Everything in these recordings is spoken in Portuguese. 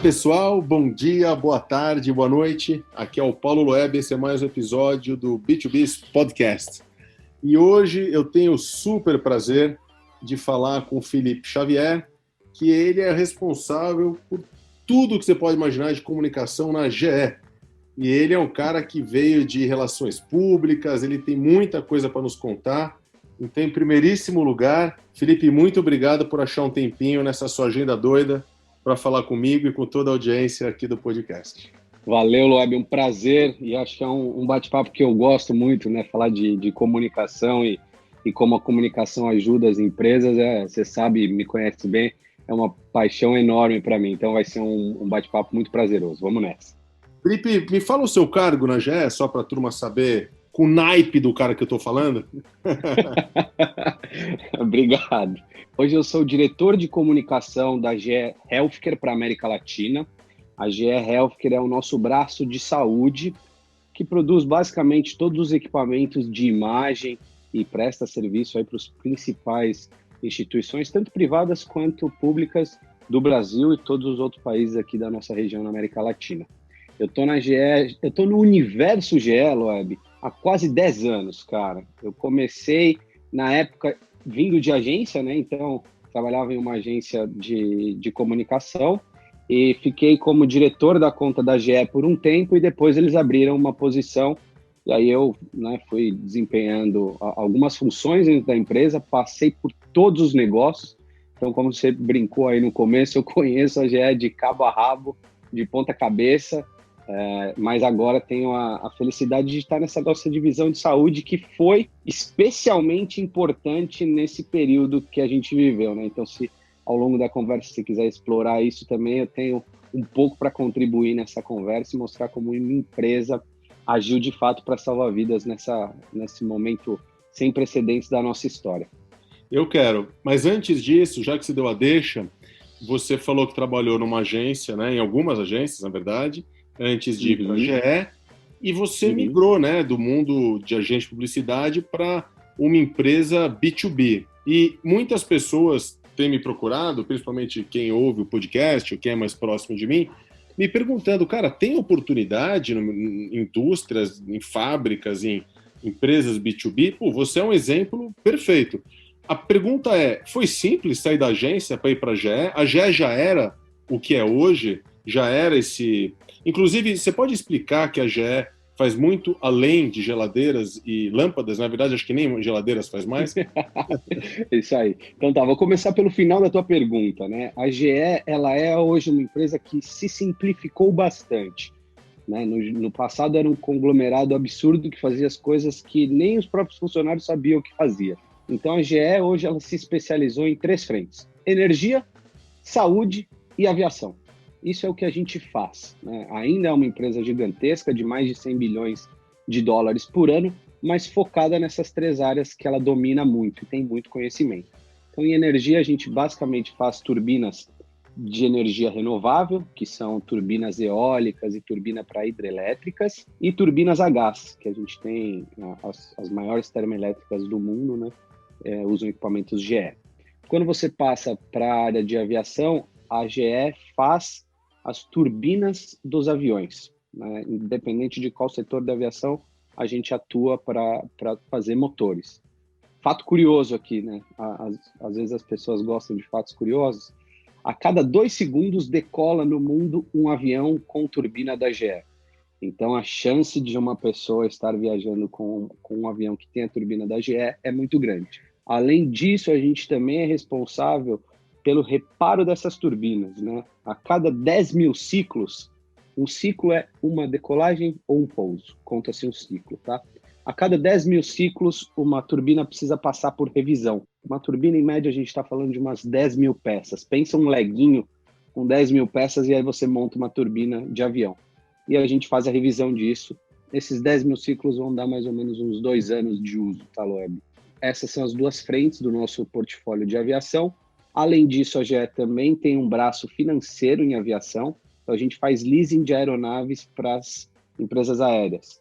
pessoal, bom dia, boa tarde, boa noite. Aqui é o Paulo Loeb, esse é mais um episódio do B2B Podcast. E hoje eu tenho o super prazer de falar com o Felipe Xavier, que ele é responsável por tudo que você pode imaginar de comunicação na GE. E ele é um cara que veio de relações públicas, ele tem muita coisa para nos contar. Então, em primeiríssimo lugar, Felipe, muito obrigado por achar um tempinho nessa sua agenda doida para falar comigo e com toda a audiência aqui do podcast. Valeu, Loeb, um prazer, e acho que é um bate-papo que eu gosto muito, né? Falar de comunicação e como a comunicação ajuda as empresas, você sabe, me conhece bem, é uma paixão enorme para mim, então vai ser um bate-papo muito prazeroso. Vamos nessa. Felipe, me fala o seu cargo na GE, só para a turma saber com o naipe do cara que eu estou falando. Obrigado. Hoje eu sou o diretor de comunicação da GE Healthcare para a América Latina. A GE Healthcare é o nosso braço de saúde, que produz basicamente todos os equipamentos de imagem e presta serviço para os principais instituições, tanto privadas quanto públicas do Brasil e todos os outros países aqui da nossa região na América Latina. Eu estou na GE, eu estou no universo GE, Loeb, há quase 10 anos, cara. Eu comecei, na época, vindo de agência, né? Então, trabalhava em uma agência de comunicação e fiquei como diretor da conta da GE por um tempo e depois eles abriram uma posição e aí eu, né, fui desempenhando algumas funções dentro da empresa, passei por todos os negócios. Então, como você brincou aí no começo, eu conheço a GE de cabo a rabo, de ponta cabeça, mas agora tenho a felicidade de estar nessa nossa divisão de saúde que foi especialmente importante nesse período que a gente viveu, né? Então, se ao longo da conversa você quiser explorar isso também, eu tenho um pouco para contribuir nessa conversa e mostrar como uma empresa agiu de fato para salvar vidas nesse momento sem precedentes da nossa história. Eu quero, mas antes disso, já que você deu a deixa, você falou que trabalhou numa agência, né, em algumas agências, na verdade, antes de ir para a GE, e você migrou, né, do mundo de agente de publicidade para uma empresa B2B. E muitas pessoas têm me procurado, principalmente quem ouve o podcast, ou quem é mais próximo de mim, me perguntando, cara, tem oportunidade em indústrias, em fábricas, em empresas B2B? Pô, você é um exemplo perfeito. A pergunta é, foi simples sair da agência para ir para a GE? A GE já era o que é hoje? Já era esse... Inclusive, você pode explicar que a GE faz muito além de geladeiras e lâmpadas? Na verdade, acho que nem geladeiras faz mais. Isso aí. Então tá, vou começar pelo final da tua pergunta, né? A GE, ela é hoje uma empresa que se simplificou bastante, né? No passado era um conglomerado absurdo que fazia as coisas que nem os próprios funcionários sabiam o que fazia. Então a GE hoje ela se especializou em 3 frentes: energia, saúde e aviação. Isso é o que a gente faz, né? Ainda é uma empresa gigantesca de mais de 100 bilhões de dólares por ano, mas focada nessas 3 áreas que ela domina muito e tem muito conhecimento. Então, em energia, a gente basicamente faz turbinas de energia renovável, que são turbinas eólicas e turbina para hidrelétricas, e turbinas a gás, que a gente tem as maiores termoelétricas do mundo, né? Usam equipamentos GE. Quando você passa para a área de aviação, a GE faz as turbinas dos aviões, né? Independente de qual setor da aviação, a gente atua para fazer motores. Fato curioso aqui, né? Às vezes as pessoas gostam de fatos curiosos. A cada 2 segundos decola no mundo um avião com turbina da GE. Então a chance de uma pessoa estar viajando com um avião que tem a turbina da GE é muito grande. Além disso, a gente também é responsável pelo reparo dessas turbinas, né? A cada 10 mil ciclos, um ciclo é uma decolagem ou um pouso, conta-se um ciclo, tá? A cada 10 mil ciclos, uma turbina precisa passar por revisão. Uma turbina, em média, a gente está falando de umas 10 mil peças. Pensa um leguinho com 10 mil peças e aí você monta uma turbina de avião. E a gente faz a revisão disso. Esses 10 mil ciclos vão dar mais ou menos uns 2 anos de uso, tá, Loeb? Essas são as 2 frentes do nosso portfólio de aviação. Além disso, a GE também tem um braço financeiro em aviação. Então, a gente faz leasing de aeronaves para as empresas aéreas.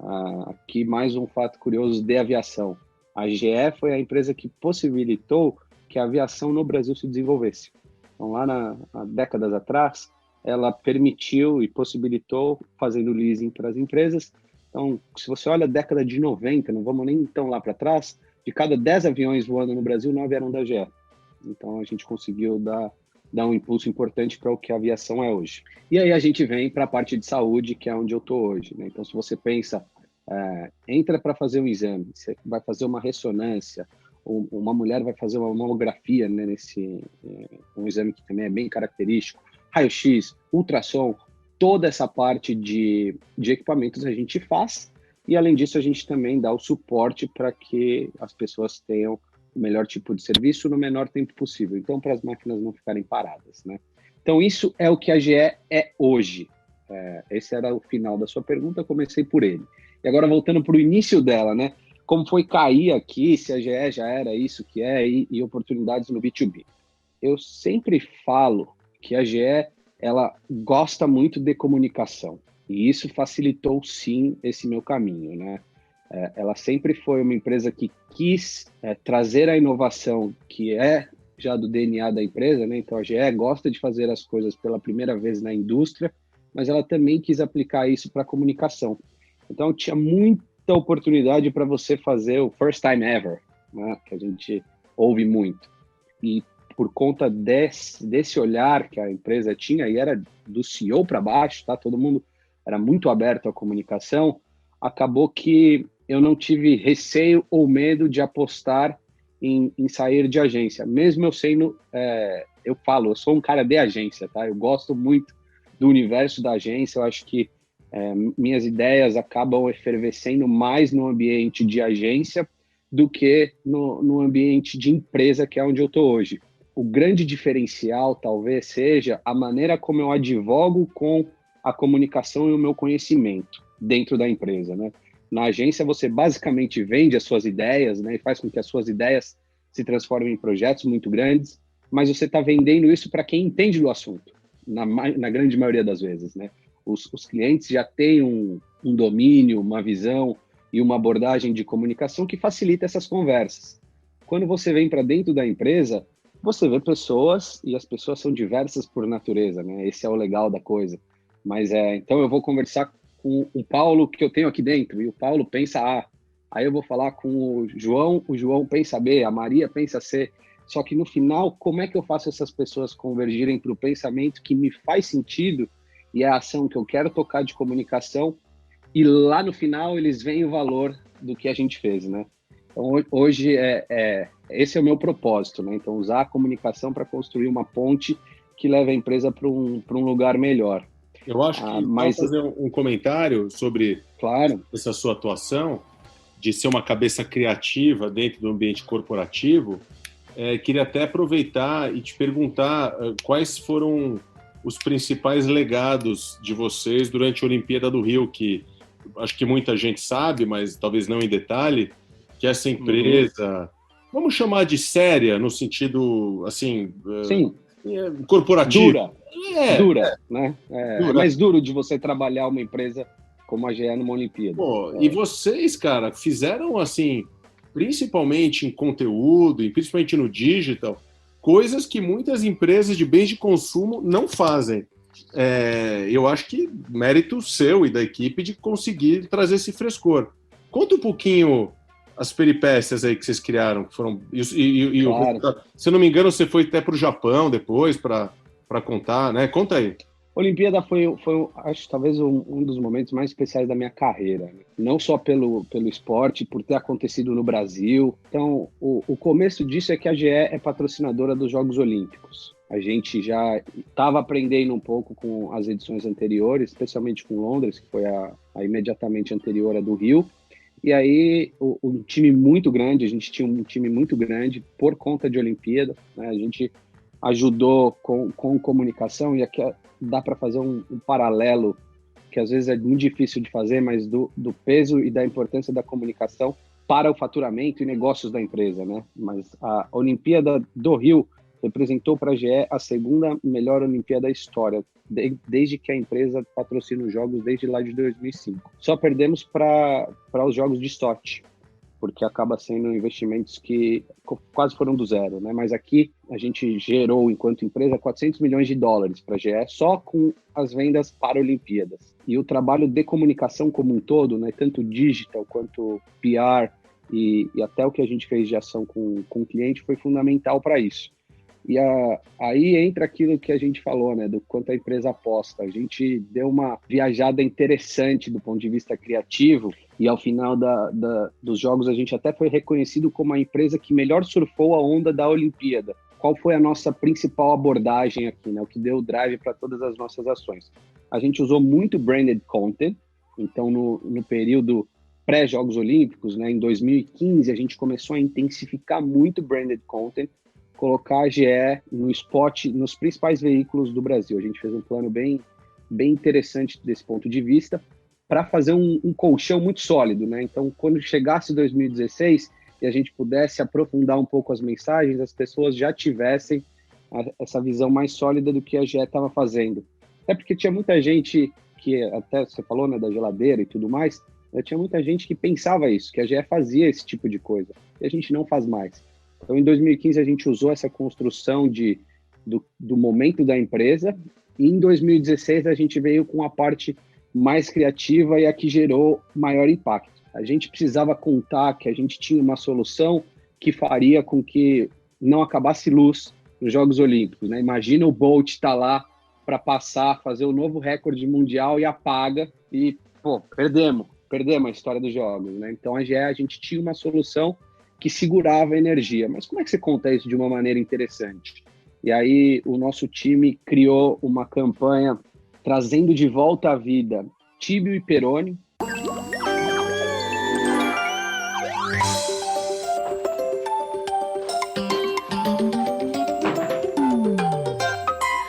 Aqui, mais um fato curioso de aviação. A GE foi a empresa que possibilitou que a aviação no Brasil se desenvolvesse. Então, lá há décadas atrás, ela permitiu e possibilitou fazendo leasing para as empresas. Então, se você olha a década de 90, não vamos nem tão lá para trás, de cada 10 aviões voando no Brasil, 9 eram da GE. Então, a gente conseguiu dar um impulso importante para o que a aviação é hoje. E aí a gente vem para a parte de saúde, que é onde eu estou hoje, né? Então, se você pensa, entra para fazer um exame, você vai fazer uma ressonância, uma mulher vai fazer uma mamografia, né, um exame que também é bem característico, raio-x, ultrassom, toda essa parte de equipamentos a gente faz, e além disso a gente também dá o suporte para que as pessoas tenham o melhor tipo de serviço no menor tempo possível, então para as máquinas não ficarem paradas, né? Então isso é o que a GE é hoje. Esse era o final da sua pergunta, comecei por ele. E agora voltando para o início dela, né? Como foi cair aqui, se a GE já era isso que é, e oportunidades no B2B. Eu sempre falo que a GE, ela gosta muito de comunicação, e isso facilitou, sim, esse meu caminho, né? Ela sempre foi uma empresa que quis trazer a inovação, que é já do DNA da empresa, né? Então a GE gosta de fazer as coisas pela primeira vez na indústria, mas ela também quis aplicar isso para a comunicação. Então tinha muita oportunidade para você fazer o first time ever, né? Que a gente ouve muito. E por conta desse olhar que a empresa tinha, e era do CEO para baixo, tá? Todo mundo era muito aberto à comunicação, acabou que eu não tive receio ou medo de apostar em sair de agência. Mesmo eu sendo, eu falo, eu sou um cara de agência, tá? Eu gosto muito do universo da agência, eu acho que minhas ideias acabam efervescendo mais no ambiente de agência do que no ambiente de empresa, que é onde eu estou hoje. O grande diferencial talvez seja a maneira como eu advogo com a comunicação e o meu conhecimento dentro da empresa, né? Na agência você basicamente vende as suas ideias, né, e faz com que as suas ideias se transformem em projetos muito grandes, mas você está vendendo isso para quem entende do assunto, na grande maioria das vezes, né? Os clientes já têm um domínio, uma visão e uma abordagem de comunicação que facilita essas conversas. Quando você vem para dentro da empresa, você vê pessoas, e as pessoas são diversas por natureza, né? Esse é o legal da coisa. Mas então eu vou conversar com o Paulo que eu tenho aqui dentro, e o Paulo pensa A. Aí eu vou falar com o João pensa B, a Maria pensa C. Só que no final, como é que eu faço essas pessoas convergirem para o pensamento que me faz sentido e é a ação que eu quero tocar de comunicação, e lá no final eles veem o valor do que a gente fez, né? Então, hoje, esse é o meu propósito, né? Então, usar a comunicação para construir uma ponte que leve a empresa para um lugar melhor. Eu acho que mas fazer um comentário sobre claro, essa sua atuação, de ser uma cabeça criativa dentro do ambiente corporativo. Queria até aproveitar e te perguntar quais foram os principais legados de vocês durante a Olimpíada do Rio, que acho que muita gente sabe, mas talvez não em detalhe, que essa empresa, vamos chamar de séria, no sentido, assim, sim, corporativo. Dura, né? Dura. É mais duro de você trabalhar uma empresa como a GE numa Olimpíada. Pô, e vocês, cara, fizeram, assim, principalmente em conteúdo, e principalmente no digital, coisas que muitas empresas de bens de consumo não fazem. Eu acho que mérito seu e da equipe de conseguir trazer esse frescor. Conta um pouquinho as peripécias aí que vocês criaram, que foram. Claro. Se eu não me engano, você foi até para o Japão depois para contar, né? Conta aí. Olimpíada foi acho, talvez um dos momentos mais especiais da minha carreira, né? Não só pelo esporte, por ter acontecido no Brasil. Então, o começo disso é que a GE é patrocinadora dos Jogos Olímpicos. A gente já estava aprendendo um pouco com as edições anteriores, especialmente com Londres, que foi a imediatamente anterior à do Rio. E aí, um time muito grande, a gente tinha um time muito grande por conta de Olimpíada, né? A gente ajudou com comunicação, e aqui dá para fazer um paralelo que às vezes é muito difícil de fazer, mas do peso e da importância da comunicação para o faturamento e negócios da empresa, né? Mas a Olimpíada do Rio representou para a GE a segunda melhor Olimpíada da história, desde que a empresa patrocina os jogos desde lá de 2005. Só perdemos para os jogos de sorte. porque acaba sendo investimentos que quase foram do zero, né? Mas aqui a gente gerou, enquanto empresa, 400 milhões de dólares para a GE só com as vendas para Olimpíadas. E o trabalho de comunicação como um todo, né? Tanto digital quanto PR e até o que a gente fez de ação com o cliente foi fundamental para isso. E aí entra aquilo que a gente falou, né, do quanto a empresa aposta. A gente deu uma viajada interessante do ponto de vista criativo e ao final dos jogos a gente até foi reconhecido como a empresa que melhor surfou a onda da Olimpíada. Qual foi a nossa principal abordagem aqui, né, o que deu drive para todas as nossas ações? A gente usou muito branded content, então no período pré-Jogos Olímpicos, né, em 2015, a gente começou a intensificar muito branded content, colocar a GE no spot, nos principais veículos do Brasil. A gente fez um plano bem interessante desse ponto de vista, para fazer um colchão muito sólido, né? Então, quando chegasse 2016 e a gente pudesse aprofundar um pouco as mensagens, as pessoas já tivessem essa visão mais sólida do que a GE estava fazendo. Até porque tinha muita gente que, até você falou, né, da geladeira e tudo mais, tinha muita gente que pensava isso, que a GE fazia esse tipo de coisa, e a gente não faz mais. Então, em 2015, a gente usou essa construção do momento da empresa, e em 2016, a gente veio com a parte mais criativa e a que gerou maior impacto. A gente precisava contar que a gente tinha uma solução que faria com que não acabasse luz nos Jogos Olímpicos, né? Imagina o Bolt estar lá para passar, fazer o novo recorde mundial e apaga, e, perdemos a história dos Jogos, né? Então, a gente tinha uma solução que segurava a energia. Mas como é que você conta isso de uma maneira interessante? E aí o nosso time criou uma campanha trazendo de volta à vida Tíbio e Peroni.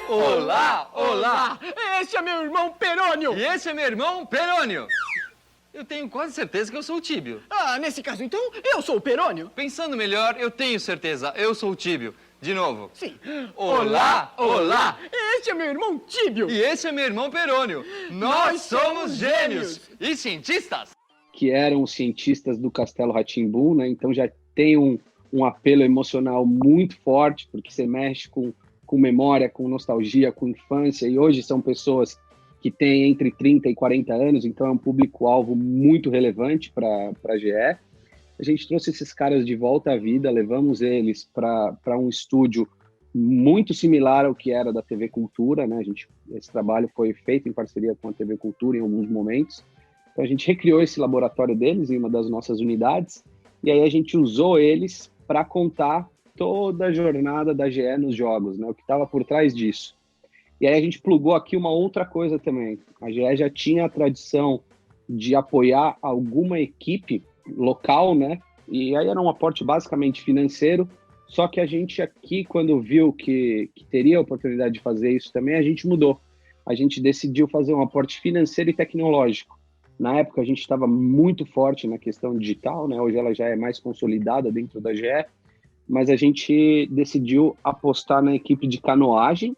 Olá, olá! Esse é meu irmão Perônio! E esse é meu irmão Perônio! Eu tenho quase certeza que eu sou o Tíbio. Ah, nesse caso, então, eu sou o Perônio. Pensando melhor, eu tenho certeza, eu sou o Tíbio. De novo. Sim. Olá, olá! Esse é meu irmão Tíbio. E esse é meu irmão Perônio. Nós somos gênios e cientistas. Que eram os cientistas do Castelo Rá-Tim-Bum, né? Então já tem um apelo emocional muito forte, porque você mexe com memória, com nostalgia, com infância, e hoje são pessoas que têm entre 30 e 40 anos, então é um público-alvo muito relevante para a GE. A gente trouxe esses caras de volta à vida, levamos eles para um estúdio muito similar ao que era da TV Cultura, né? Esse trabalho foi feito em parceria com a TV Cultura em alguns momentos. Então a gente recriou esse laboratório deles em uma das nossas unidades, e aí a gente usou eles para contar toda a jornada da GE nos jogos, né? O que estava por trás disso. E aí a gente plugou aqui uma outra coisa também. A GE já tinha a tradição de apoiar alguma equipe local, né? E aí era um aporte basicamente financeiro, só que a gente aqui, quando viu que teria a oportunidade de fazer isso também, a gente mudou. A gente decidiu fazer um aporte financeiro e tecnológico. Na época a gente estava muito forte na questão digital, né? Hoje ela já é mais consolidada dentro da GE, mas a gente decidiu apostar na equipe de canoagem,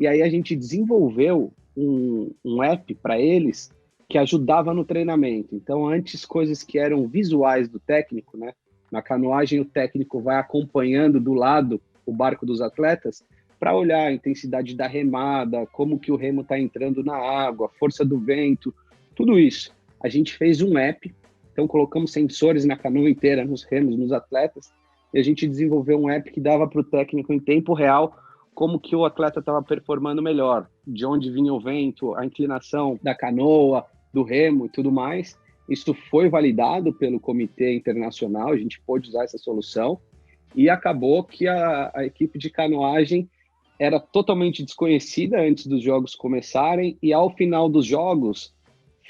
e aí a gente desenvolveu um app para eles que ajudava no treinamento. Então, antes, coisas que eram visuais do técnico, né? Na canoagem, o técnico vai acompanhando do lado o barco dos atletas para olhar a intensidade da remada, como que o remo está entrando na água, a força do vento, tudo isso. A gente fez um app, então colocamos sensores na canoa inteira, nos remos, nos atletas, e a gente desenvolveu um app que dava para o técnico em tempo real como que o atleta estava performando melhor, de onde vinha o vento, a inclinação da canoa, do remo e tudo mais. Isso foi validado pelo Comitê Internacional, a gente pôde usar essa solução, e acabou que a equipe de canoagem era totalmente desconhecida antes dos jogos começarem, e ao final dos jogos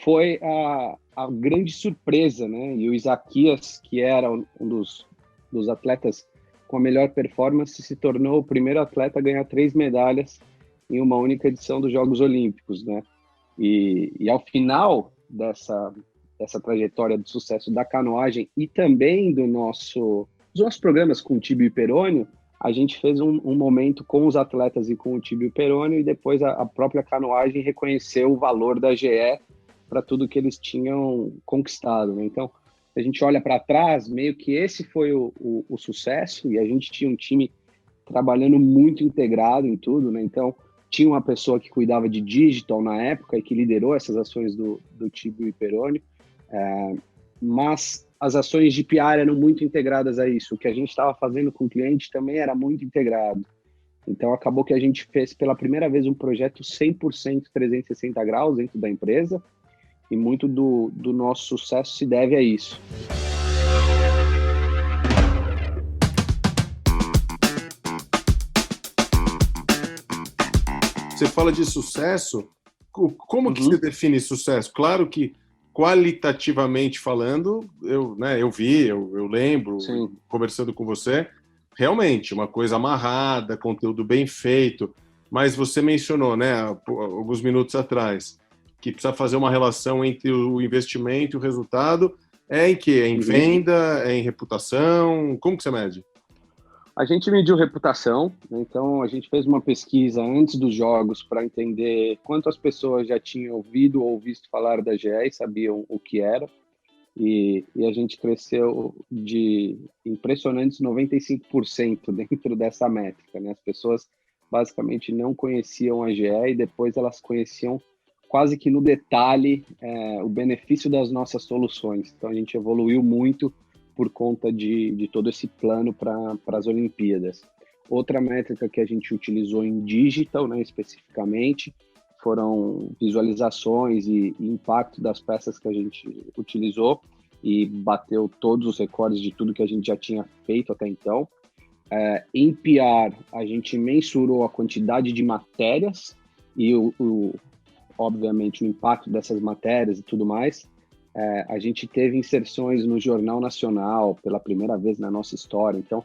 foi a grande surpresa, né? E o Isaquias, que era um dos atletas com a melhor performance, se tornou o primeiro atleta a ganhar 3 medalhas em uma única edição dos Jogos Olímpicos, né? E ao final dessa trajetória de sucesso da canoagem e também dos nossos programas com o Tíbio e Perônio, a gente fez um momento com os atletas e com o Tíbio e Perônio, e depois a própria canoagem reconheceu o valor da GE para tudo que eles tinham conquistado, né? Então, se a gente olha para trás, meio que esse foi o sucesso, e a gente tinha um time trabalhando muito integrado em tudo, né? Então, tinha uma pessoa que cuidava de digital na época e que liderou essas ações do Tibio e Peroni, mas as ações de PR eram muito integradas a isso. O que a gente estava fazendo com o cliente também era muito integrado. Então, acabou que a gente fez pela primeira vez um projeto 100% 360 graus dentro da empresa, e muito do nosso sucesso se deve a isso. Você fala de sucesso, como que você define sucesso? Claro que, qualitativamente falando, eu lembro, Sim. Conversando com você, realmente, uma coisa amarrada, conteúdo bem feito, mas você mencionou, né, alguns minutos atrás, que precisa fazer uma relação entre o investimento e o resultado. É em quê? É em venda? É em reputação? Como que você mede? A gente mediu reputação, né? Então a gente fez uma pesquisa antes dos jogos para entender quantas pessoas já tinham ouvido ou visto falar da GE e sabiam o que era. E a gente cresceu de impressionantes 95% dentro dessa métrica, né? As pessoas basicamente não conheciam a GE e depois elas conheciam quase que no detalhe o benefício das nossas soluções. Então a gente evoluiu muito por conta de todo esse plano para as Olimpíadas. Outra métrica que a gente utilizou em digital, né, especificamente, foram visualizações e impacto das peças que a gente utilizou, e bateu todos os recordes de tudo que a gente já tinha feito até então. Em PR, a gente mensurou a quantidade de matérias e, obviamente, o impacto dessas matérias e tudo mais. A gente teve inserções no Jornal Nacional pela primeira vez na nossa história. Então,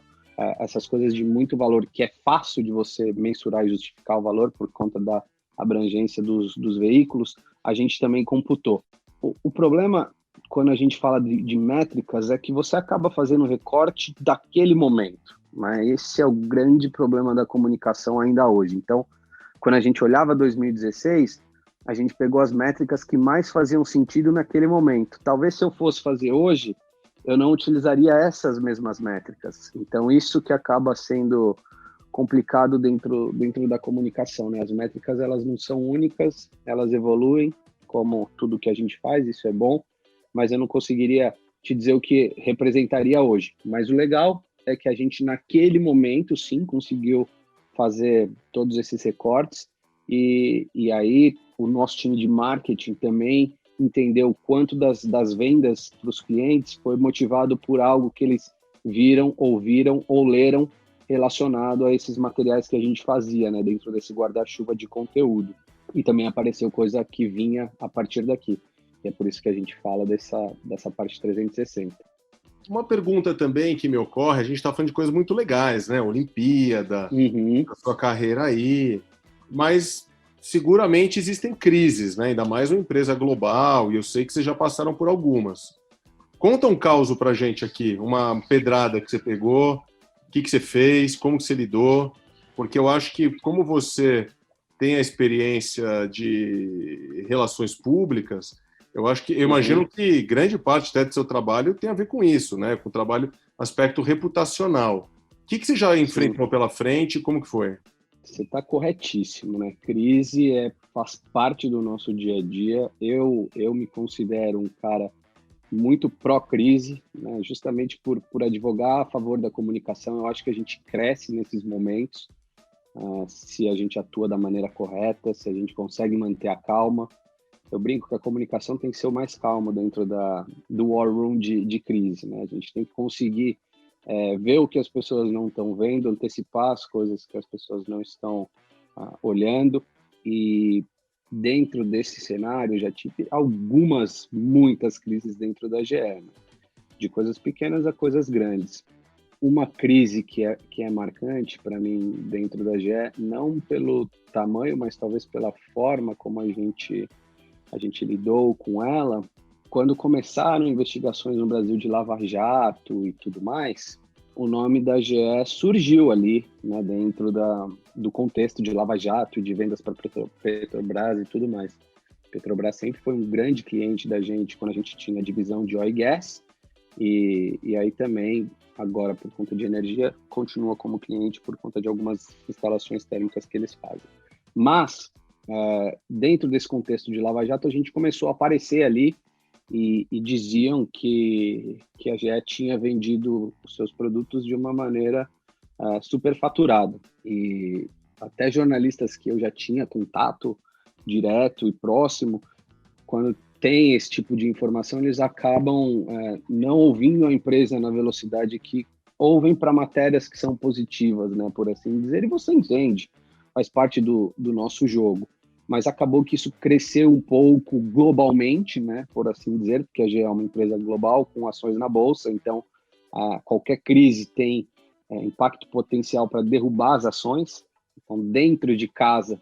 essas coisas de muito valor, que é fácil de você mensurar e justificar o valor por conta da abrangência dos veículos, a gente também computou. O problema, quando a gente fala de métricas, é que você acaba fazendo um recorte daquele momento. Mas esse é o grande problema da comunicação ainda hoje. Então, quando a gente olhava 2016, a gente pegou as métricas que mais faziam sentido naquele momento. Talvez se eu fosse fazer hoje, eu não utilizaria essas mesmas métricas. Então, isso que acaba sendo complicado dentro da comunicação, né? As métricas, elas não são únicas, elas evoluem, como tudo que a gente faz, isso é bom, mas eu não conseguiria te dizer o que representaria hoje. Mas o legal é que a gente, naquele momento, sim, conseguiu fazer todos esses recortes, e aí o nosso time de marketing também entendeu quanto das vendas para os clientes foi motivado por algo que eles viram, ouviram ou leram relacionado a esses materiais que a gente fazia, né, dentro desse guarda-chuva de conteúdo. E também apareceu coisa que vinha a partir daqui. E é por isso que a gente fala dessa parte 360. Uma pergunta também que me ocorre, a gente está falando de coisas muito legais, né? Olimpíada, a sua carreira aí, mas seguramente existem crises, né? Ainda mais uma empresa global, e eu sei que vocês já passaram por algumas. Conta um caso pra gente aqui, uma pedrada que você pegou, o que você fez, como você lidou, porque eu acho que como você tem a experiência de relações públicas, eu imagino que grande parte até do seu trabalho tem a ver com isso, né? Com o trabalho, aspecto reputacional. O que você já enfrentou pela frente e como que foi? Você está corretíssimo, né? Crise faz parte do nosso dia a dia. Eu me considero um cara muito pró-crise, né? Justamente por advogar a favor da comunicação. Eu acho que a gente cresce nesses momentos, se a gente atua da maneira correta, se a gente consegue manter a calma. Eu brinco que a comunicação tem que ser o mais calmo dentro do war room de crise, né? A gente tem que conseguir ver o que as pessoas não estão vendo, antecipar as coisas que as pessoas não estão olhando. E dentro desse cenário, já tive muitas crises dentro da GE, né? De coisas pequenas a coisas grandes. Uma crise que é marcante para mim dentro da GE, não pelo tamanho, mas talvez pela forma como a gente lidou com ela. Quando começaram investigações no Brasil de Lava Jato e tudo mais, o nome da GE surgiu ali, né, dentro do contexto de Lava Jato e de vendas para Petrobras e tudo mais. Petrobras sempre foi um grande cliente da gente quando a gente tinha a divisão de oil e gas, E aí também, agora por conta de energia, continua como cliente por conta de algumas instalações térmicas que eles fazem. Mas, dentro desse contexto de Lava Jato, a gente começou a aparecer ali e diziam que a GE tinha vendido os seus produtos de uma maneira superfaturada. E até jornalistas que eu já tinha contato direto e próximo, quando tem esse tipo de informação, eles acabam não ouvindo a empresa na velocidade que ouvem para matérias que são positivas, né, por assim dizer, e você entende, faz parte do nosso jogo. Mas acabou que isso cresceu um pouco globalmente, né, por assim dizer, porque a GE é uma empresa global com ações na bolsa, então qualquer crise tem impacto potencial para derrubar as ações. Então, dentro de casa,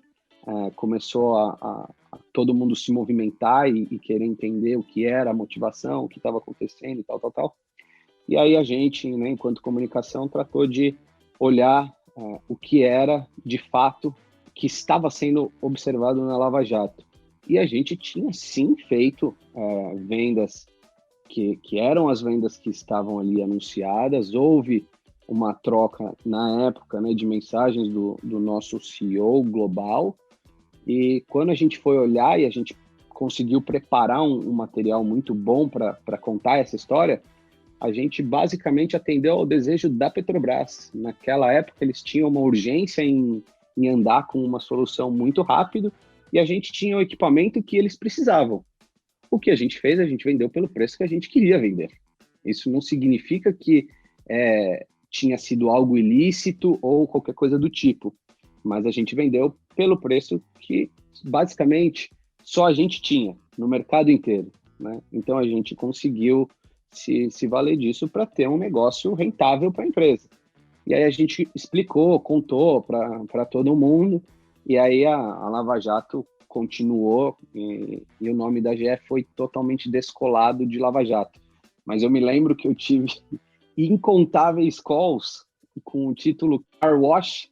começou a todo mundo se movimentar e querer entender o que era a motivação, o que estava acontecendo e tal. E aí a gente, né, enquanto comunicação, tratou de olhar o que era, de fato, que estava sendo observado na Lava Jato. E a gente tinha, sim, feito vendas que eram as vendas que estavam ali anunciadas. Houve uma troca, na época, né, de mensagens do nosso CEO global. E quando a gente foi olhar e a gente conseguiu preparar um material muito bom para contar essa história, a gente basicamente atendeu ao desejo da Petrobras. Naquela época, eles tinham uma urgência em andar com uma solução muito rápido e a gente tinha o equipamento que eles precisavam. O que a gente fez, a gente vendeu pelo preço que a gente queria vender. Isso não significa que tinha sido algo ilícito ou qualquer coisa do tipo, mas a gente vendeu pelo preço que, basicamente, só a gente tinha no mercado inteiro, né? Então, a gente conseguiu se valer disso para ter um negócio rentável para a empresa. E aí a gente explicou, contou para todo mundo, e aí a Lava Jato continuou, e o nome da GE foi totalmente descolado de Lava Jato. Mas eu me lembro que eu tive incontáveis calls com o título Car Wash,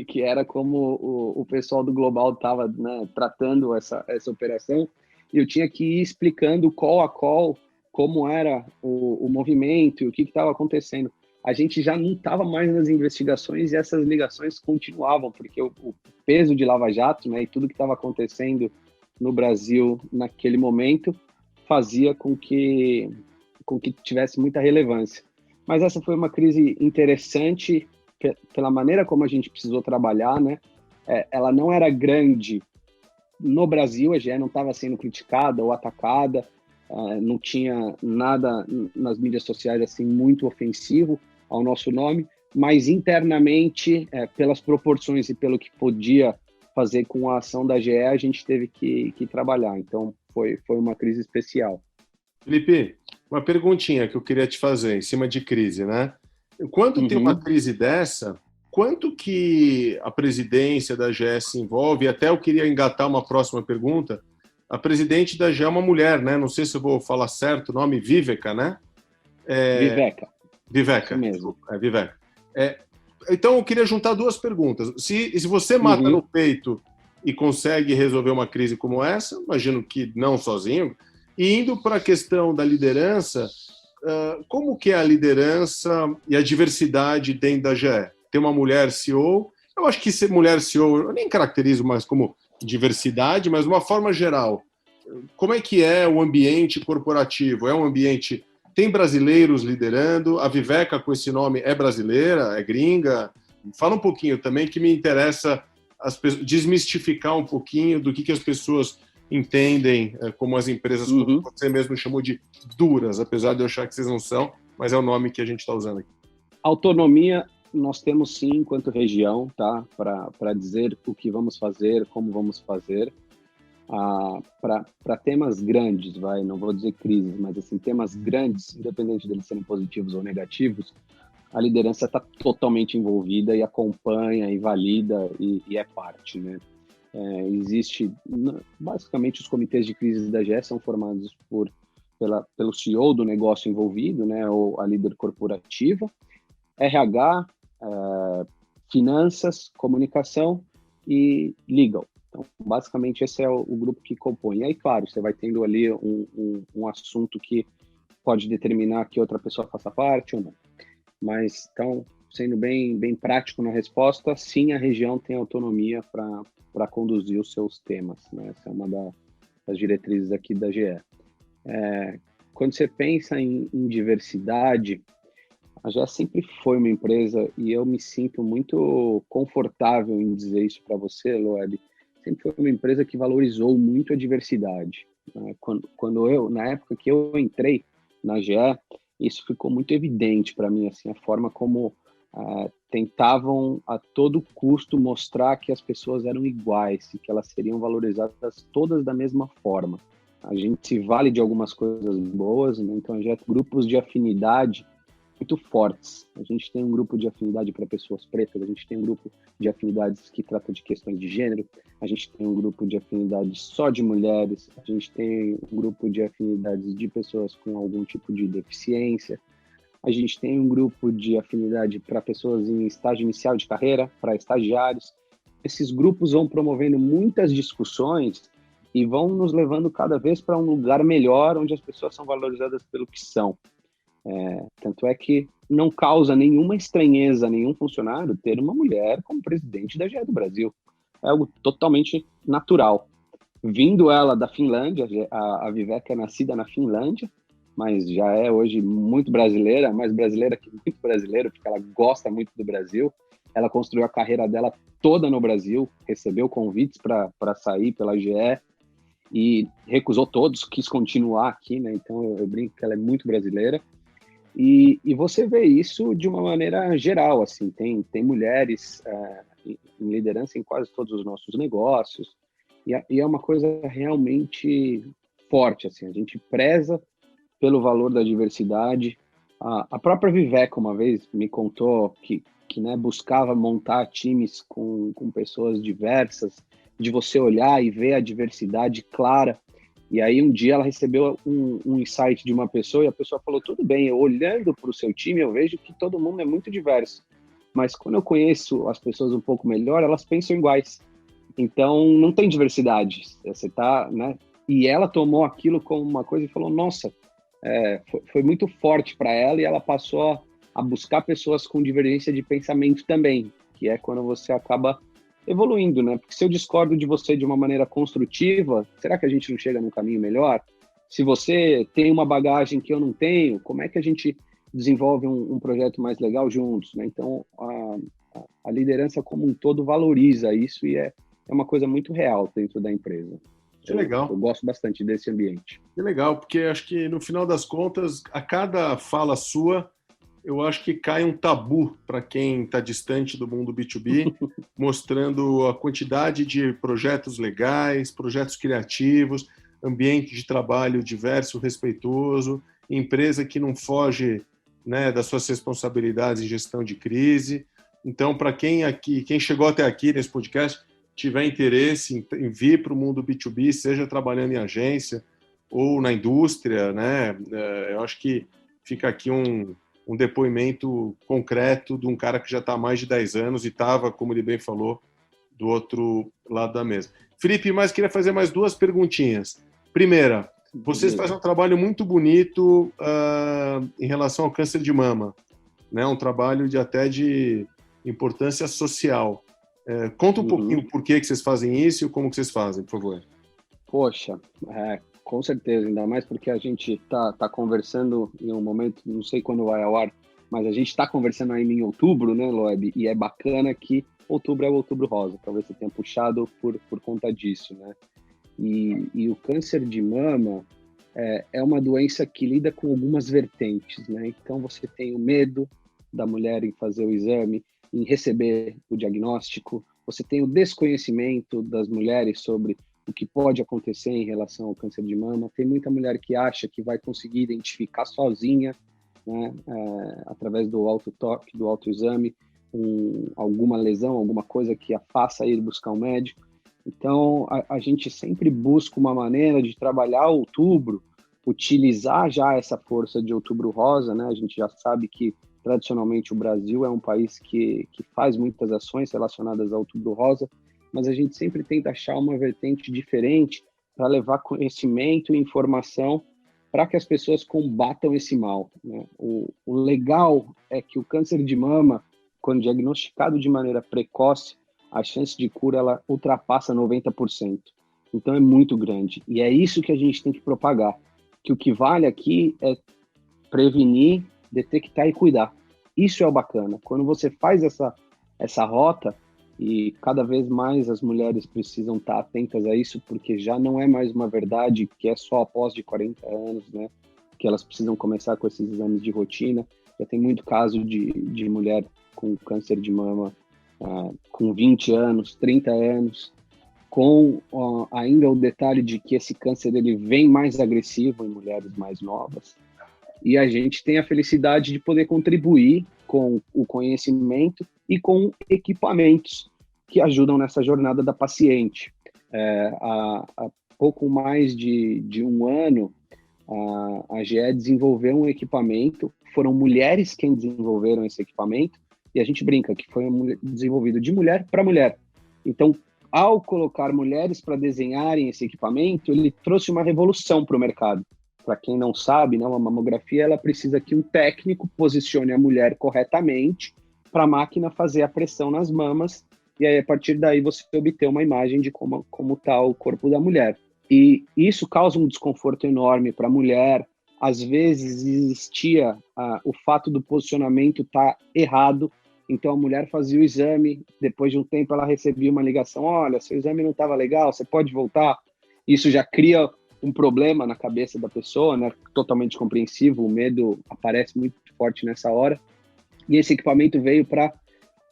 que era como o pessoal do Global estava, né, tratando essa operação, e eu tinha que ir explicando call a call como era o movimento e o que estava acontecendo. A gente já não estava mais nas investigações e essas ligações continuavam, porque o peso de Lava Jato, né, e tudo que estava acontecendo no Brasil naquele momento fazia com que tivesse muita relevância. Mas essa foi uma crise interessante pela maneira como a gente precisou trabalhar, né? Ela não era grande no Brasil, a GE não estava sendo criticada ou atacada, não tinha nada nas mídias sociais assim muito ofensivo ao nosso nome, mas internamente, pelas proporções e pelo que podia fazer com a ação da GE, a gente teve que trabalhar. Então, foi uma crise especial. Felipe, uma perguntinha que eu queria te fazer em cima de crise, né? Quando tem uma crise dessa, quanto que a presidência da GE se envolve? Até eu queria engatar uma próxima pergunta. A presidente da GE é uma mulher, né? Não sei se eu vou falar certo o nome, Viveka, né? Viveka. Isso mesmo. Viveka. Então, eu queria juntar duas perguntas. Se você mata no peito e consegue resolver uma crise como essa, imagino que não sozinho, e indo para a questão da liderança, como que é a liderança e a diversidade dentro da GE? Tem uma mulher CEO, eu acho que ser mulher CEO, eu nem caracterizo mais como diversidade, mas de uma forma geral, como é que é o ambiente corporativo? É um ambiente... Tem brasileiros liderando? A Viveka, com esse nome, é brasileira? É gringa? Fala um pouquinho também, que me interessa desmistificar um pouquinho do que as pessoas entendem como as empresas, como você mesmo chamou de duras, apesar de eu achar que vocês não são, mas é o nome que a gente está usando aqui. Autonomia nós temos sim, enquanto região, tá? Para dizer o que vamos fazer, como vamos fazer. Para temas grandes, não vou dizer crises, mas assim, temas grandes, independente deles serem positivos ou negativos, a liderança está totalmente envolvida e acompanha e valida e é parte, né? Existe, basicamente, os comitês de crise da GE são formados pelo CEO do negócio envolvido, né, ou a líder corporativa, RH, finanças, comunicação e legal. Então, basicamente, esse é o grupo que compõe. E aí, claro, você vai tendo ali um assunto que pode determinar que outra pessoa faça parte ou não. Mas, então, sendo bem prático na resposta, sim, a região tem autonomia para conduzir os seus temas, né? Essa é uma das diretrizes aqui da GE. Quando você pensa em diversidade, a GE sempre foi uma empresa, e eu me sinto muito confortável em dizer isso para você, Loeb, sempre foi uma empresa que valorizou muito a diversidade. Né? Na época que eu entrei na GE, isso ficou muito evidente para mim, assim, a forma como tentavam a todo custo mostrar que as pessoas eram iguais e que elas seriam valorizadas todas da mesma forma. A gente se vale de algumas coisas boas, né? Então a gente tem grupos de afinidade muito fortes. A gente tem um grupo de afinidade para pessoas pretas, a gente tem um grupo de afinidades que trata de questões de gênero, a gente tem um grupo de afinidade só de mulheres, a gente tem um grupo de afinidades de pessoas com algum tipo de deficiência, a gente tem um grupo de afinidade para pessoas em estágio inicial de carreira, para estagiários. Esses grupos vão promovendo muitas discussões e vão nos levando cada vez para um lugar melhor, onde as pessoas são valorizadas pelo que são. Tanto é que não causa nenhuma estranheza a nenhum funcionário ter uma mulher como presidente da GE do Brasil. É algo totalmente natural. Vindo ela da Finlândia, a Viveka é nascida na Finlândia, mas já é hoje muito brasileira, mais brasileira que muito brasileiro, porque ela gosta muito do Brasil. Ela construiu a carreira dela toda no Brasil, recebeu convites para sair pela GE e recusou todos, quis continuar aqui, né? Então eu brinco que ela é muito brasileira. E você vê isso de uma maneira geral, assim, tem mulheres em liderança em quase todos os nossos negócios, e é uma coisa realmente forte, assim, a gente preza pelo valor da diversidade. A própria Viveka uma vez me contou que né, buscava montar times com pessoas diversas, de você olhar e ver a diversidade clara. E aí um dia ela recebeu um insight de uma pessoa e a pessoa falou, tudo bem, eu olhando para o seu time eu vejo que todo mundo é muito diverso, mas quando eu conheço as pessoas um pouco melhor, elas pensam iguais. Então não tem diversidade, você tá, né? E ela tomou aquilo como uma coisa e falou, nossa, foi muito forte para ela, e ela passou a buscar pessoas com divergência de pensamento também, que é quando você acaba evoluindo, né? Porque se eu discordo de você de uma maneira construtiva, será que a gente não chega num caminho melhor? Se você tem uma bagagem que eu não tenho, como é que a gente desenvolve um projeto mais legal juntos, né? Então, a liderança como um todo valoriza isso, e é uma coisa muito real dentro da empresa. Que legal. Eu gosto bastante desse ambiente. Que legal, porque acho que no final das contas, a cada fala sua, eu acho que cai um tabu para quem está distante do mundo B2B, mostrando a quantidade de projetos legais, projetos criativos, ambiente de trabalho diverso, respeitoso, empresa que não foge, né, das suas responsabilidades em gestão de crise. Então, para quem chegou até aqui nesse podcast, tiver interesse em vir para o mundo B2B, seja trabalhando em agência ou na indústria, né, eu acho que fica aqui um depoimento concreto de um cara que já está há mais de 10 anos e estava, como ele bem falou, do outro lado da mesa. Felipe, mas queria fazer mais duas perguntinhas. Primeira, vocês fazem um trabalho muito bonito em relação ao câncer de mama, né? Um trabalho até de importância social. Conta um pouquinho por que vocês fazem isso e como que vocês fazem, por favor. Poxa, com certeza, ainda mais porque a gente tá conversando em um momento, não sei quando vai ao ar, mas a gente está conversando ainda em outubro, né, Loeb? E é bacana que outubro é o Outubro Rosa, talvez você tenha puxado por conta disso, né? E o câncer de mama é uma doença que lida com algumas vertentes, né? Então você tem o medo da mulher em fazer o exame, em receber o diagnóstico, você tem o desconhecimento das mulheres sobre o que pode acontecer em relação ao câncer de mama. Tem muita mulher que acha que vai conseguir identificar sozinha, né, através do autotoque, do autoexame, alguma lesão, alguma coisa que a faça ir buscar um médico. Então, a gente sempre busca uma maneira de trabalhar outubro, utilizar já essa força de Outubro Rosa, né? A gente já sabe que, tradicionalmente, o Brasil é um país que faz muitas ações relacionadas ao Outubro Rosa, mas a gente sempre tenta achar uma vertente diferente para levar conhecimento e informação para que as pessoas combatam esse mal, né? O legal é que o câncer de mama, quando diagnosticado de maneira precoce, a chance de cura ela ultrapassa 90%. Então é muito grande. E é isso que a gente tem que propagar. Que o que vale aqui é prevenir, detectar e cuidar. Isso é o bacana. Quando você faz essa rota, e cada vez mais as mulheres precisam estar atentas a isso, porque já não é mais uma verdade que é só após de 40 anos, né? Que elas precisam começar com esses exames de rotina. Já tem muito caso de mulher com câncer de mama com 20 anos, 30 anos, com ainda o detalhe de que esse câncer ele vem mais agressivo em mulheres mais novas. E a gente tem a felicidade de poder contribuir com o conhecimento e com equipamentos que ajudam nessa jornada da paciente. Há pouco mais de um ano, a GE desenvolveu um equipamento, foram mulheres quem desenvolveram esse equipamento, e a gente brinca que foi desenvolvido de mulher para mulher. Então, ao colocar mulheres para desenharem esse equipamento, ele trouxe uma revolução para o mercado. Para quem não sabe, né, uma mamografia ela precisa que um técnico posicione a mulher corretamente para a máquina fazer a pressão nas mamas, e aí a partir daí você obter uma imagem de como está o corpo da mulher. E isso causa um desconforto enorme para a mulher. Às vezes existia o fato do posicionamento estar errado, então a mulher fazia o exame, depois de um tempo ela recebia uma ligação, olha, seu exame não estava legal, você pode voltar? Isso já cria um problema na cabeça da pessoa, né? Totalmente compreensível, o medo aparece muito forte nessa hora, e esse equipamento veio para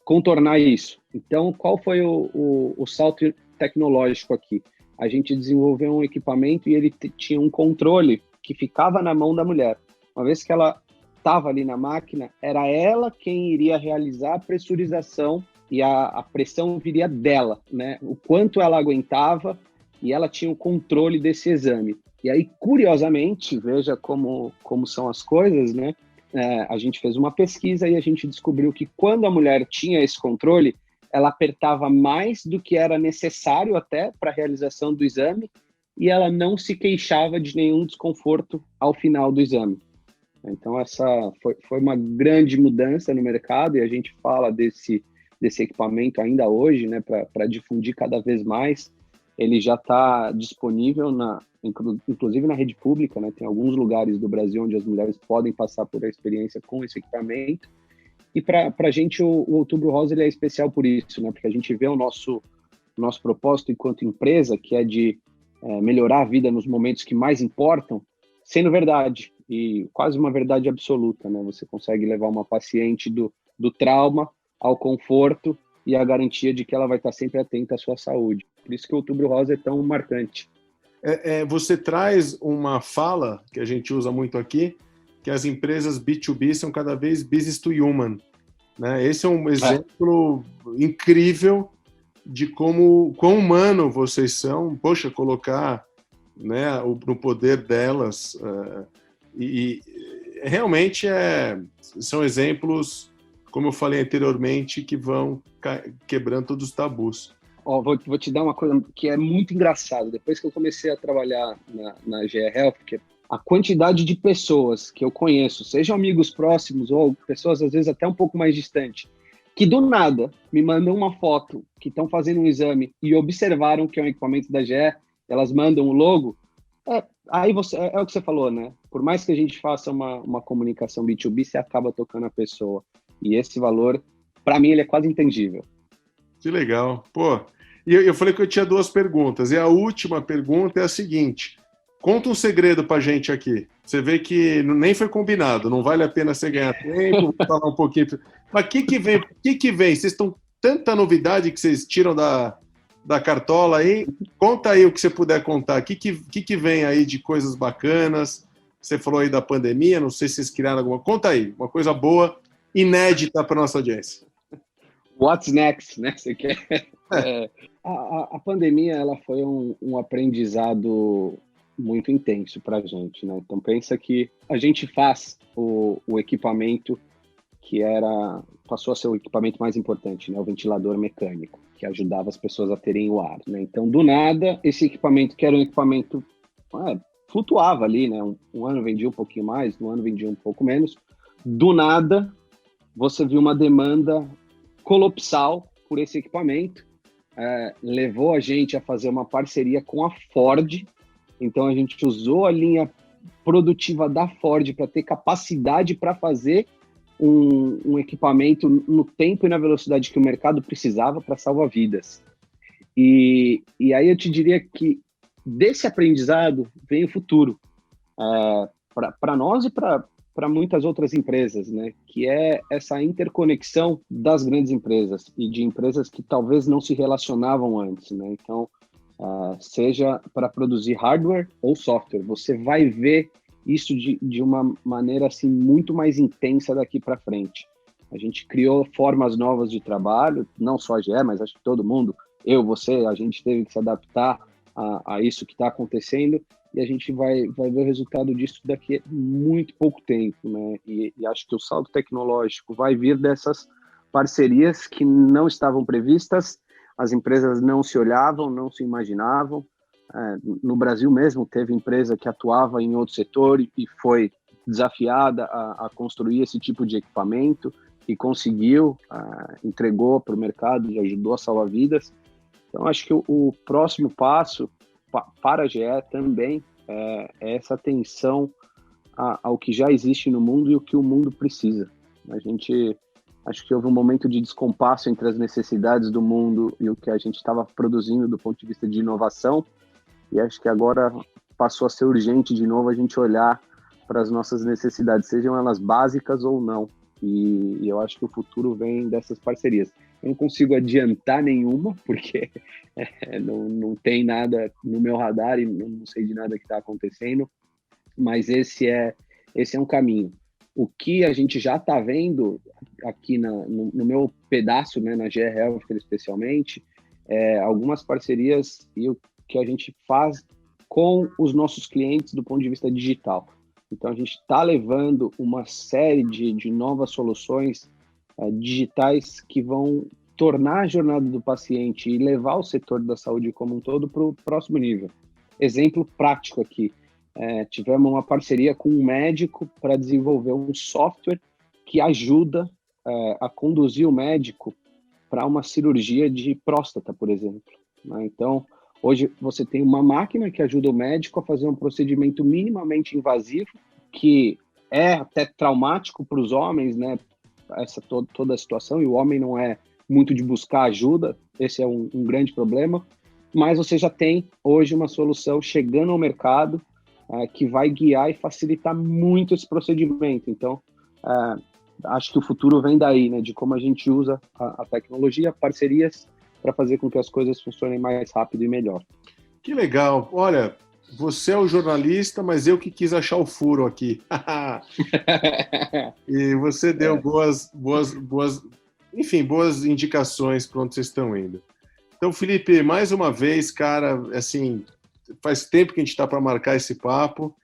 contornar isso. Então, qual foi o salto tecnológico aqui? A gente desenvolveu um equipamento e ele tinha um controle que ficava na mão da mulher. Uma vez que ela estava ali na máquina, era ela quem iria realizar a pressurização e a pressão viria dela, né? O quanto ela aguentava, e ela tinha o controle desse exame. E aí, curiosamente, veja como são as coisas, né? A gente fez uma pesquisa e a gente descobriu que quando a mulher tinha esse controle, ela apertava mais do que era necessário até para a realização do exame, e ela não se queixava de nenhum desconforto ao final do exame. Então, essa foi uma grande mudança no mercado, e a gente fala desse equipamento ainda hoje, né, para difundir cada vez mais. Ele já está disponível, inclusive na rede pública, né? Tem alguns lugares do Brasil onde as mulheres podem passar por a experiência com esse equipamento. E para a gente, o Outubro Rosa ele é especial por isso, né? Porque a gente vê o nosso propósito enquanto empresa, que é de melhorar a vida nos momentos que mais importam, sendo verdade, e quase uma verdade absoluta, né? Você consegue levar uma paciente do trauma ao conforto e a garantia de que ela vai estar sempre atenta à sua saúde. Por isso que o Outubro Rosa é tão marcante. Você traz uma fala que a gente usa muito aqui, que as empresas B2B são cada vez business to human, né? Esse é um exemplo incrível de quão humano vocês são. Poxa, colocar, né, no poder delas. E realmente são exemplos, como eu falei anteriormente, que vão quebrando todos os tabus. Vou te dar uma coisa que é muito engraçada. Depois que eu comecei a trabalhar na GE Healthcare, a quantidade de pessoas que eu conheço, sejam amigos próximos ou pessoas às vezes até um pouco mais distantes, que do nada me mandam uma foto que estão fazendo um exame e observaram que é um equipamento da GE, elas mandam o logo. Aí é o que você falou, né? Por mais que a gente faça uma comunicação B2B, você acaba tocando a pessoa. E esse valor, para mim, ele é quase intangível. Que legal. Pô, e eu falei que eu tinha 2 perguntas. E a última pergunta é a seguinte. Conta um segredo pra gente aqui. Você vê que nem foi combinado, não vale a pena você ganhar tempo, vou falar um pouquinho. Mas o que vem? Vocês estão tanta novidade que vocês tiram da cartola aí. Conta aí o que você puder contar. O que vem aí de coisas bacanas? Você falou aí da pandemia, não sei se vocês criaram alguma. Conta aí, uma coisa boa, inédita para nossa audiência. What's next, né? Você quer? A pandemia ela foi um aprendizado muito intenso para a gente, né? Então pensa que a gente faz o equipamento que passou a ser o equipamento mais importante, né? O ventilador mecânico, que ajudava as pessoas a terem o ar, né? Então do nada esse equipamento, que era um equipamento flutuava ali, né? Um ano vendia um pouquinho mais, um ano vendia um pouco menos. Do nada, você viu uma demanda colossal por esse equipamento, levou a gente a fazer uma parceria com a Ford. Então a gente usou a linha produtiva da Ford para ter capacidade para fazer um equipamento no tempo e na velocidade que o mercado precisava para salvar vidas. E aí eu te diria que desse aprendizado vem o futuro, para nós e para muitas outras empresas, né? Que é essa interconexão das grandes empresas e de empresas que talvez não se relacionavam antes, né? Então, seja para produzir hardware ou software, você vai ver isso de uma maneira assim muito mais intensa daqui para frente. A gente criou formas novas de trabalho, não só a GE, mas acho que todo mundo, eu, você, a gente teve que se adaptar a isso que está acontecendo, e a gente vai ver o resultado disso daqui a muito pouco tempo, né? E acho que o salto tecnológico vai vir dessas parcerias que não estavam previstas, as empresas não se olhavam, não se imaginavam. No Brasil mesmo, teve empresa que atuava em outro setor e foi desafiada a construir esse tipo de equipamento e conseguiu, entregou para o mercado e ajudou a salvar vidas. Então, acho que o próximo passo para a GE também é essa atenção ao que já existe no mundo e o que o mundo precisa. Acho que houve um momento de descompasso entre as necessidades do mundo e o que a gente estava produzindo do ponto de vista de inovação, e acho que agora passou a ser urgente de novo a gente olhar para as nossas necessidades, sejam elas básicas ou não. E eu acho que o futuro vem dessas parcerias. Eu não consigo adiantar nenhuma, porque não tem nada no meu radar e não sei de nada que está acontecendo, mas esse é um caminho. O que a gente já está vendo aqui no meu pedaço, né, na GE Healthcare especialmente, algumas parcerias e o que a gente faz com os nossos clientes do ponto de vista digital. Então, a gente está levando uma série de novas soluções digitais que vão tornar a jornada do paciente e levar o setor da saúde como um todo para o próximo nível. Exemplo prático aqui. Tivemos uma parceria com um médico para desenvolver um software que ajuda a conduzir o médico para uma cirurgia de próstata, por exemplo, né? Então, hoje você tem uma máquina que ajuda o médico a fazer um procedimento minimamente invasivo, que é até traumático para os homens, né? Toda a situação, e o homem não é muito de buscar ajuda, esse é um grande problema, mas você já tem hoje uma solução chegando ao mercado que vai guiar e facilitar muito esse procedimento. Então, acho que o futuro vem daí, né? De como a gente usa a tecnologia, parcerias, para fazer com que as coisas funcionem mais rápido e melhor. Que legal. Olha, você é o jornalista, mas eu que quis achar o furo aqui. E você deu boas indicações para onde vocês estão indo. Então, Felipe, mais uma vez, cara, assim, faz tempo que a gente está para marcar esse papo.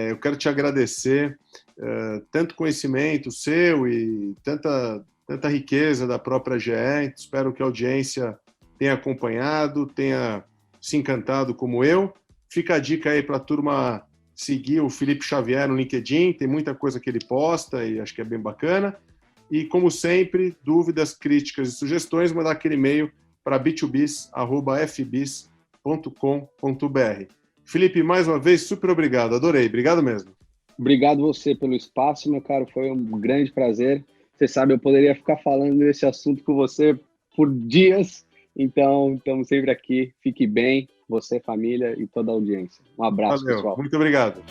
Eu quero te agradecer, tanto conhecimento seu e tanta riqueza da própria GE. Espero que a audiência tenha acompanhado, tenha se encantado como eu. Fica a dica aí para a turma seguir o Felipe Xavier no LinkedIn, tem muita coisa que ele posta e acho que é bem bacana. E, como sempre, dúvidas, críticas e sugestões, mandar aquele e-mail para b2bis@fbis.com.br. Felipe, mais uma vez, super obrigado, adorei, obrigado mesmo. Obrigado você pelo espaço, meu caro, foi um grande prazer. Você sabe, eu poderia ficar falando desse assunto com você por dias, então estamos sempre aqui. Fique bem, você, família e toda a audiência. Um abraço, Valeu, pessoal. muito obrigado.